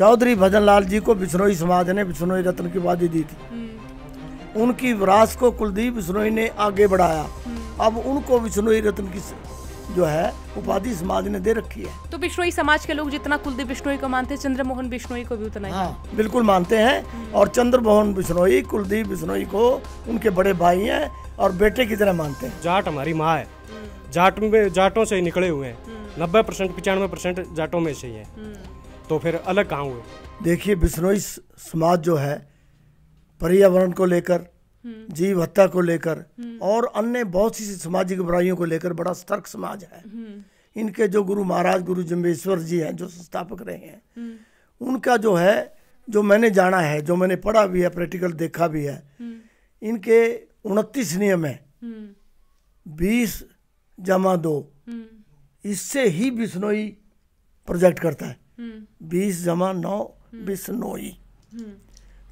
चौधरी भजन लाल जी को बिश्नोई समाज ने बिश्नोई रत्न की उपाधि दी थी। उनकी विरासत को कुलदीप बिश्नोई ने आगे बढ़ाया। अब उनको बिश्नोई रत्न की जो है उपाधि समाज ने दे रखी है। तो बिश्नोई समाज के लोग जितना कुलदीप बिश्नोई को मानते हैं, चंद्रमोहन बिश्नोई को भी उतना ही? हाँ, बिल्कुल मानते हैं। और चंद्रमोहन बिश्नोई कुलदीप बिश्नोई को उनके बड़े भाई हैं और बेटे की तरह मानते हैं। जाट हमारी माँ है, जाटों से ही निकले हुए हैं। 90% 95% जाटों में से ही है, तो फिर अलग कहाँ हुए? देखिए, बिश्नोई समाज जो है पर्यावरण को लेकर, जीव हत्या को लेकर और अन्य बहुत सी सामाजिक बुराइयों को लेकर बड़ा सतर्क समाज है। इनके जो गुरु महाराज गुरु जम्बेश्वर जी हैं, जो संस्थापक रहे हैं, उनका जो है, जो मैंने जाना है, जो मैंने पढ़ा भी है, प्रैक्टिकल देखा भी है, इनके 29 नियम है। 20+2 इससे ही बिश्नोई प्रोजेक्ट करता है। 20+9 बिश्नोई।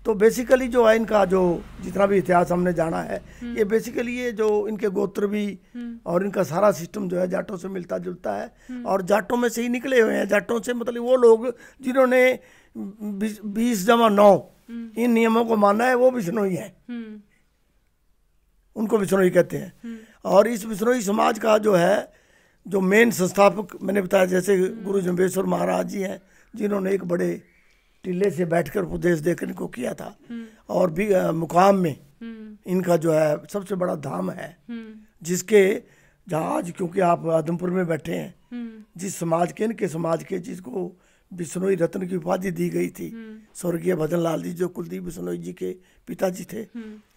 तो बेसिकली जो है इनका जो जितना भी इतिहास हमने जाना है, ये बेसिकली ये जो इनके गोत्र भी और इनका सारा सिस्टम जो है जाटों से मिलता जुलता है और जाटों में से ही निकले हुए हैं। जाटों से मतलब वो लोग जिन्होंने 20+9 इन नियमों को माना है, वो बिश्नोई है। उनको बिश्नोई कहते हैं। और इस बिश्नोई समाज का जो है, जो मेन संस्थापक मैंने बताया, जैसे गुरु जम्बेश्वर महाराज जी हैं, जिन्होंने एक बड़े टिल्ले से बैठकर उपदेश देकर इनको किया था। और भी मुकाम में इनका जो है सबसे बड़ा धाम है, जिसके जहाँ आज क्योंकि आप आदमपुर में बैठे हैं, जिस समाज के, इनके समाज के, जिसको बिश्नोई रत्न की उपाधि दी गई थी, स्वर्गीय भजन लाल जी जो कुलदीप बिश्नोई जी के पिताजी थे,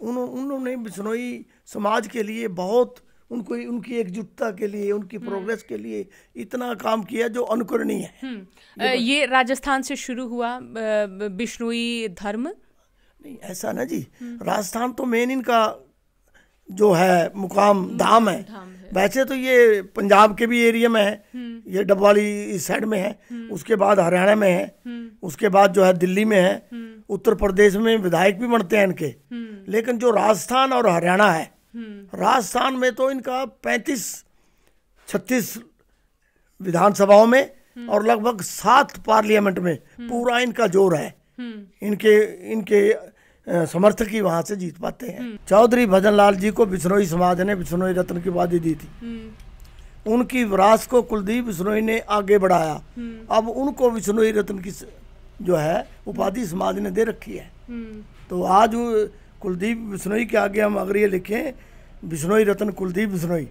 उन्होंने बिश्नोई समाज के लिए बहुत, उनको उनकी एकजुटता के लिए, उनकी प्रोग्रेस के लिए इतना काम किया जो अनुकरणीय है। ये राजस्थान से शुरू हुआ बिश्नोई धर्म? नहीं, ऐसा ना जी। राजस्थान तो मेन इनका जो है मुकाम धाम है। वैसे तो ये पंजाब के भी एरिया में है, ये डबवाली इस साइड में है, उसके बाद हरियाणा में है, उसके बाद जो है दिल्ली में है, उत्तर प्रदेश में विधायक भी बनते हैं इनके। लेकिन जो राजस्थान और हरियाणा है, राजस्थान में तो इनका 35-36 विधानसभाओं में और लगभग 7 पार्लियामेंट में पूरा इनका जोर है। इनके समर्थक ही वहां से जीत पाते हैं। चौधरी भजन लाल जी को बिश्नोई समाज ने बिश्नोई रत्न की उपाधि दी थी। उनकी विरासत को कुलदीप बिश्नोई ने आगे बढ़ाया। अब उनको बिश्नोई रत्न की जो है उपाधि समाज ने दे रखी है। तो आज कुलदीप बिश्नोई के आगे हम अगर ये लिखें Bishnoi Ratna Kuldeep Bishnoi,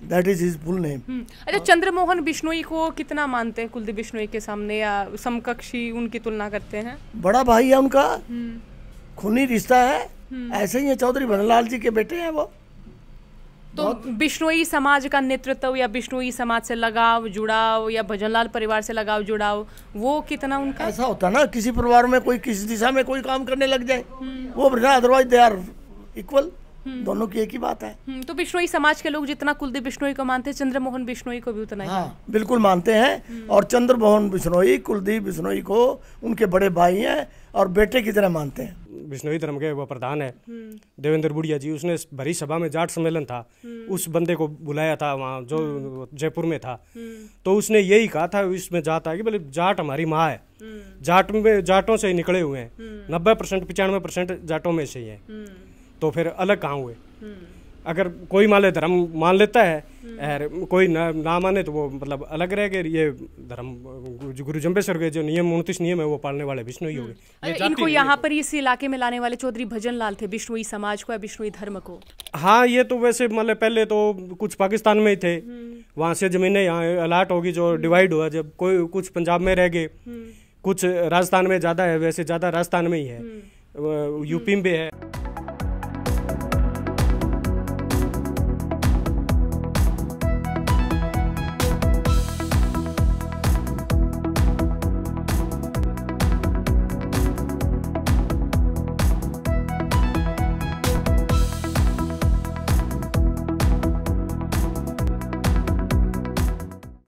that is his full name. अच्छा, चंद्रमोहन बिश्नोई को कितना मानते हैं कुलदीप बिश्नोई के सामने, या समकक्षी उनकी तुलना करते हैं? बड़ा भाई है उनका, खूनी रिश्ता है। ऐसे ही है, चौधरी भजनलाल जी के बेटे हैं वो। तो बिश्नोई समाज का नेतृत्व या बिश्नोई समाज से लगाव जुड़ाव या भजनलाल परिवार से लगाव जुड़ाव, वो कितना उनका? ऐसा होता ना, किसी परिवार में कोई किसी दिशा में कोई काम करने लग जाए, वो अदरवाइज दे आर इक्वल, दोनों की एक ही बात है। तो बिश्नोई समाज के लोग जितना कुलदीप बिश्नोई को मानते हैं, चंद्रमोहन बिश्नोई को भी उतना ही? हाँ, बिल्कुल मानते हैं। और चंद्रमोहन बिश्नोई कुलदीप बिश्नोई को उनके बड़े भाई हैं और बेटे की तरह मानते हैं। बिश्नोई धर्म के वो प्रधान है देवेंद्र बुढ़िया जी, उसने भरी सभा में जाट सम्मेलन था, उस बंदे को बुलाया था वहाँ, जो जयपुर में था। तो उसने यही कहा था इसमें जाट है कि बोले जाट हमारी माँ है, जाटों से ही निकले हुए हैं। 90% 95% जाटों में से ही है, तो फिर अलग कहाँ हुए? अगर कोई धर्म मान लेता है और कोई ना माने तो वो मतलब अलग रह गए। ये धर्म गुरु जम्बेश्वर के जो नियम 29 नियम है वो पालने वाले बिश्नोई हो गए। इनको यहाँ पर इस इलाके में लाने वाले चौधरी भजन लाल थे, बिश्नोई समाज को या बिश्नोई धर्म को? हाँ, ये तो वैसे मतलब पहले तो कुछ पाकिस्तान में ही थे, वहाँ से जमीनें यहाँ अलाट होगी, जो डिवाइड हुआ, जब कोई कुछ पंजाब में रह गए, कुछ राजस्थान में ज़्यादा है, वैसे ज़्यादा राजस्थान में ही है, यूपी में भी है।